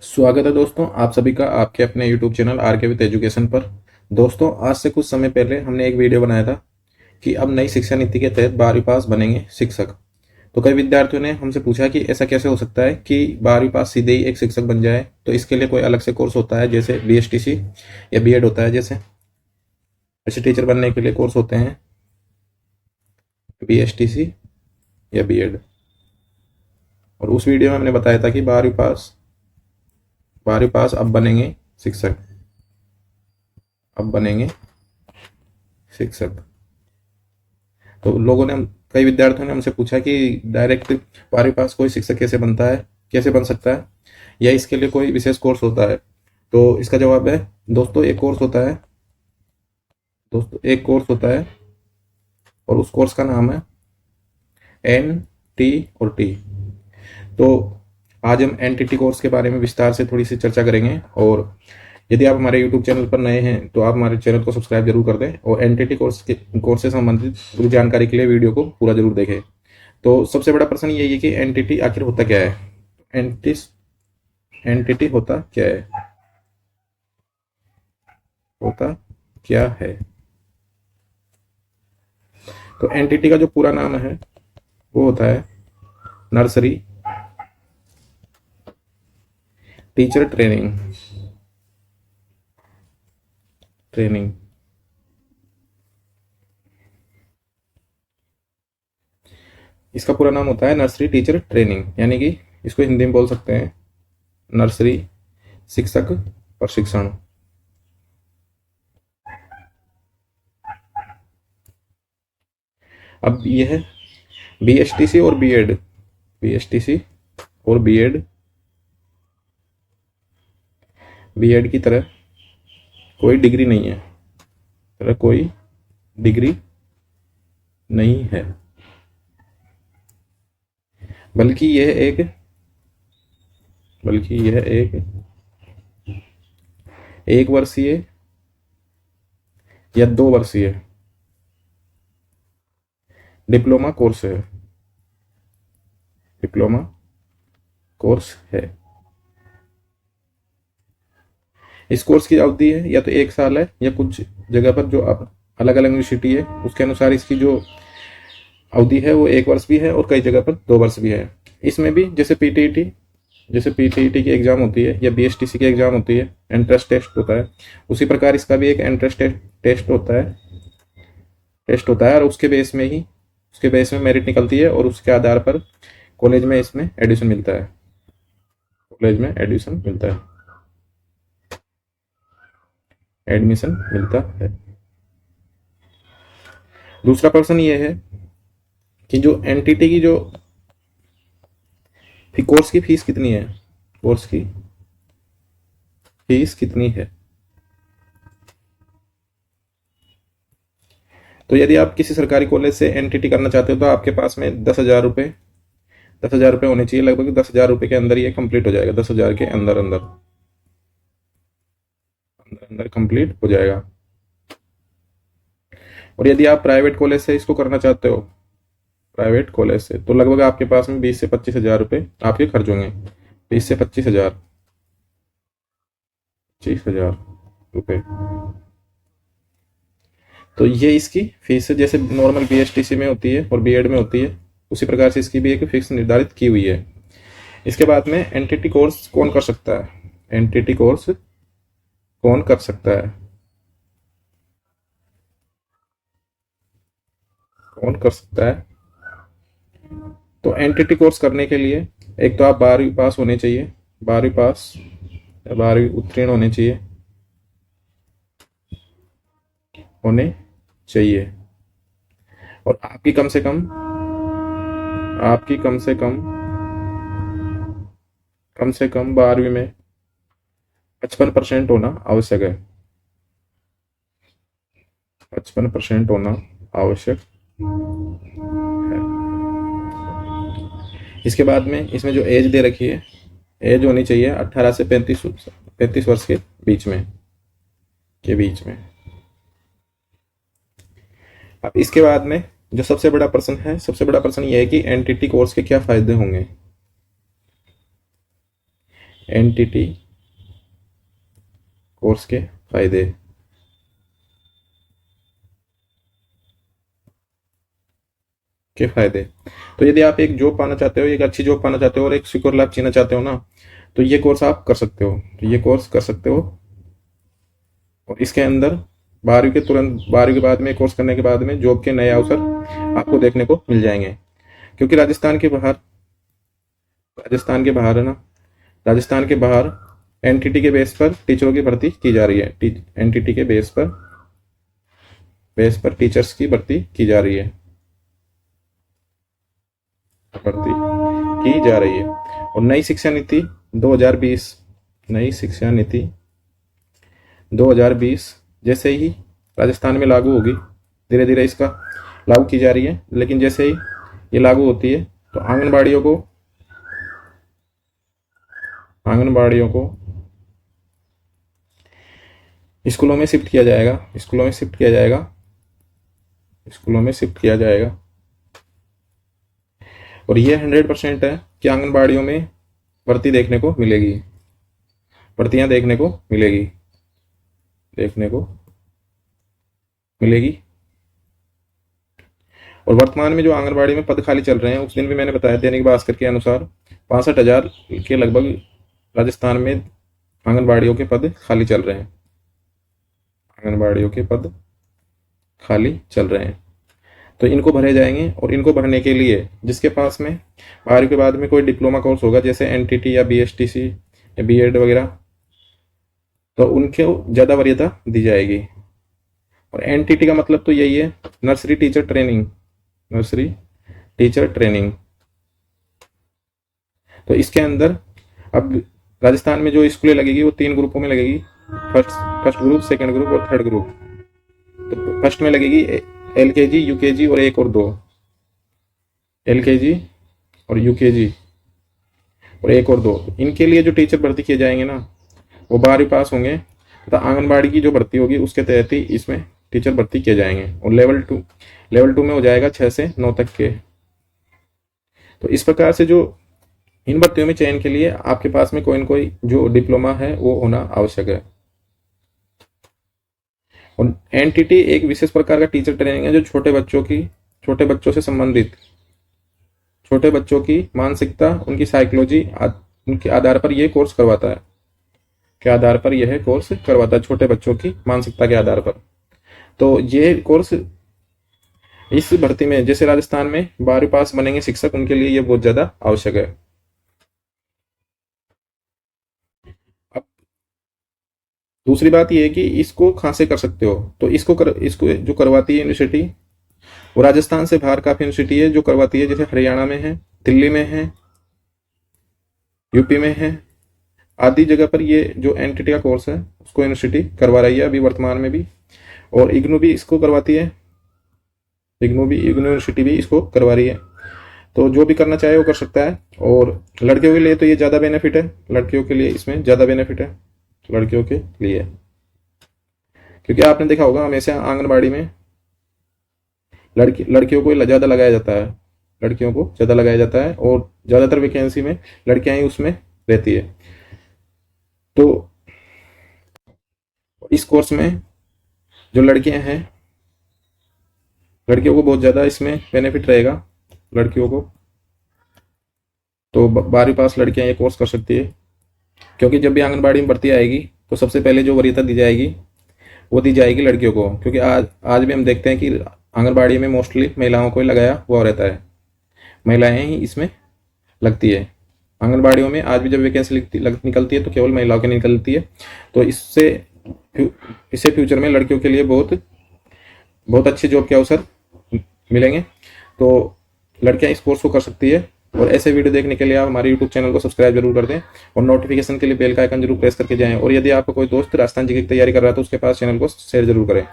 स्वागत है दोस्तों आप सभी का आपके अपने YouTube चैनल आर के विद एजुकेशन पर। दोस्तों आज से कुछ समय पहले हमने एक वीडियो बनाया था कि अब नई शिक्षा नीति के तहत 12वीं पास बनेंगे शिक्षक। तो कई विद्यार्थियों ने हमसे पूछा कि ऐसा कैसे हो सकता है कि 12वीं पास सीधे ही एक शिक्षक बन जाए, तो इसके लिए कोई अलग से कोर्स होता है जैसे BSTC या B.Ed होता है। जैसे ऐसे टीचर बनने के लिए कोर्स होते हैं BSTC या B.Ed। और उस वीडियो में हमने बताया था कि 12वीं पास अब बनेंगे शिक्षक, अब बनेंगे शिक्षक। तो कई विद्यार्थियों ने हमसे पूछा कि डायरेक्ट 12वीं पास कोई शिक्षक कैसे बनता है, कैसे बन सकता है, या इसके लिए कोई विशेष कोर्स होता है। तो इसका जवाब है दोस्तों एक कोर्स होता है और उस कोर्स का नाम है NT और T। तो आज हम NTT कोर्स के बारे में विस्तार से थोड़ी सी चर्चा करेंगे। और यदि आप हमारे YouTube चैनल पर नए हैं तो आप हमारे चैनल को सब्सक्राइब जरूर कर दें और NTT कोर्स से संबंधित पूरी जानकारी के लिए वीडियो को पूरा जरूर देखें। तो सबसे बड़ा प्रश्न यही है कि NTT आखिर होता क्या है। एनटीटी होता क्या है, होता क्या है। तो NTT का जो पूरा नाम है वो होता है नर्सरी टीचर ट्रेनिंग। इसका पूरा नाम होता है नर्सरी टीचर ट्रेनिंग, यानी कि इसको हिंदी में बोल सकते हैं नर्सरी शिक्षक प्रशिक्षण। अब यह BSTC और B.Ed, BSTC और B.Ed की तरह कोई डिग्री नहीं है, कोई डिग्री नहीं है, बल्कि यह एक वर्षीय या 2 वर्षीय डिप्लोमा कोर्स है। इस कोर्स की अवधि है या तो 1 साल है, या कुछ जगह पर जो अब अलग अलग यूनिवर्सिटी है उसके अनुसार इसकी जो अवधि है वो 1 वर्ष भी है और कई जगह पर 2 वर्ष भी है। इसमें भी जैसे पीटीईटी की एग्जाम होती है या BSTC की एग्जाम होती है, एंट्रेंस टेस्ट होता है, उसी प्रकार इसका भी एक एंट्रेंस टेस्ट होता है और उसके बेस में मेरिट निकलती है और उसके आधार पर कॉलेज में एडमिशन मिलता है। एडमिशन मिलता है। दूसरा प्रश्न ये है कि जो NTT की जो कोर्स की फीस कितनी है, तो यदि आप किसी सरकारी कॉलेज से NTT करना चाहते हो तो आपके पास में 10,000 रुपये होने चाहिए। लगभग 10,000 रुपये के अंदर ये कंप्लीट हो जाएगा, 10,000 के अंदर कंप्लीट हो जाएगा। और यदि आप प्राइवेट कॉलेज से इसको करना चाहते हो, तो लगभग आपके पास में 20 से 25,000 रुपये आपके खर्च होंगे। 20 से 25,000 रुपये। तो ये इसकी फीस है, जैसे नॉर्मल BSTC में होती है और B.Ed में होती है, उसी प्रकार से इसकी भी एक फिक्स निर्धारित की हुई है। इसके बाद में NTT कोर्स कौन कर सकता है, तो NTT कोर्स करने के लिए एक तो आप 12वीं पास होने चाहिए, 12वीं उत्तीर्ण होने चाहिए और आपकी कम से कम 12वीं में 55% होना आवश्यक है। 55% होना आवश्यक है। इसके बाद में इसमें जो एज दे रखी है, एज होनी चाहिए 18 से 35 वर्ष के बीच में। अब इसके बाद में जो सबसे बड़ा प्रश्न यह है कि NTT कोर्स के क्या फायदे होंगे। एनटीटी कोर्स के फायदे। तो यदि आप एक जॉब पाना चाहते हो, एक अच्छी जॉब पाना चाहते हो और एक सिक्योर लाइफ जीना चाहते हो ना, तो ये कोर्स आप कर सकते हो। तो ये कोर्स कर सकते हो। और इसके अंदर 12वीं के बाद में कोर्स करने के बाद में जॉब के नए अवसर आपको देखने को मिल जाएंगे। क्योंकि राजस्थान के बाहर है ना, राजस्थान के बाहर एनटीटी के बेस पर टीचरों की भर्ती की जा रही है। एनटीटी के बेस पर टीचर्स की भर्ती की जा रही है। और नई शिक्षा नीति 2020 जैसे ही राजस्थान में लागू होगी, धीरे धीरे इसका लागू की जा रही है, लेकिन जैसे ही ये लागू होती है तो आंगनबाड़ियों को स्कूलों में शिफ्ट किया जाएगा। और ये 100% है कि आंगनबाड़ियों में भर्तियां देखने को मिलेगी। और वर्तमान में जो आंगनबाड़ी में पद खाली चल रहे हैं, उस दिन भी मैंने बताया दैनिक भास्कर के अनुसार 65,000 के लगभग राजस्थान में आंगनबाड़ियों के पद खाली चल रहे हैं। तो इनको भरे जाएंगे। और इनको भरने के लिए जिसके पास में 12वीं के बाद में कोई डिप्लोमा कोर्स होगा, जैसे एनटीटी या बीएसटीसी या बीएड वगैरह, तो उनको ज़्यादा वरीयता दी जाएगी। और एनटीटी का मतलब तो यही है, नर्सरी टीचर ट्रेनिंग। तो इसके अंदर अब राजस्थान में जो स्कूलें लगेगी वो 3 ग्रुपों में लगेगी। फर्स्ट ग्रुप, सेकंड ग्रुप और थर्ड ग्रुप। तो फर्स्ट में लगेगी एलकेजी, यूकेजी और 1 और 2। एलकेजी और यूकेजी और 1 और 2। इनके लिए जो टीचर भर्ती किए जाएंगे ना, वो 12वीं पास होंगे तथा आंगनबाड़ी की जो भर्ती होगी उसके तहत ही इसमें टीचर भर्ती किए जाएंगे। और लेवल टू में हो जाएगा 6 से 9 तक के। तो इस प्रकार से जो इन भर्तियों में चयन के लिए आपके पास में कोई न कोई जो डिप्लोमा है वो होना आवश्यक है। और एनटीटी एक विशेष प्रकार का टीचर ट्रेनिंग है जो छोटे बच्चों से संबंधित, छोटे बच्चों की मानसिकता, उनकी साइकोलॉजी, उनके आधार पर यह कोर्स करवाता है। छोटे बच्चों की मानसिकता के आधार पर। तो ये कोर्स इस भर्ती में, जैसे राजस्थान में 12वीं पास बनेंगे शिक्षक, उनके लिए ये बहुत ज्यादा आवश्यक है। अब दूसरी बात यह है कि इसको कहां से कर सकते हो। तो इसको जो करवाती है यूनिवर्सिटी, वो राजस्थान से बाहर काफी यूनिवर्सिटी है जो करवाती है, जैसे हरियाणा में है, दिल्ली में है, यूपी में है, आदि जगह पर ये जो एनटीटी का कोर्स है उसको यूनिवर्सिटी करवा रही है अभी वर्तमान में भी। और इग्नू भी इसको करवाती है, इग्नू यूनिवर्सिटी भी इसको करवा रही है। तो जो भी करना चाहे वो कर सकता है। और लड़कियों के लिए तो ये ज़्यादा बेनिफिट है, लड़कियों के लिए इसमें ज़्यादा बेनिफिट है, लड़कियों के लिए। क्योंकि आपने देखा होगा हमेशा आंगनबाड़ी में लड़कियों को ज़्यादा लगाया जाता है, और ज़्यादातर वैकेंसी में लड़कियां ही उसमें रहती है। तो इस कोर्स में जो लड़कियां हैं, लड़कियों को बहुत ज़्यादा इसमें बेनिफिट रहेगा। लड़कियों को तो 12वीं पास लड़कियां ये कोर्स कर सकती है। क्योंकि जब भी आंगनबाड़ी में भर्ती आएगी तो सबसे पहले जो वरीयता दी जाएगी वो दी जाएगी लड़कियों को। क्योंकि आज भी हम देखते हैं कि आंगनबाड़ी में मोस्टली महिलाओं को ही लगाया हुआ रहता है, महिलाएं ही इसमें लगती है। आंगनबाड़ियों में आज भी जब वैकेंसी निकलती है तो केवल महिलाओं की निकलती है। तो इससे फ्यूचर में लड़कियों के लिए बहुत अच्छे जॉब के अवसर मिलेंगे। तो लड़कियां इस कोर्स को कर सकती है। और ऐसे वीडियो देखने के लिए आप हमारे यूट्यूब चैनल को सब्सक्राइब जरूर कर दें और नोटिफिकेशन के लिए बेल का आइकन जरूर प्रेस करके जाएं। और यदि आपका कोई दोस्त राजस्थान जी की तैयारी कर रहा है तो उसके पास चैनल को शेयर जरूर करें।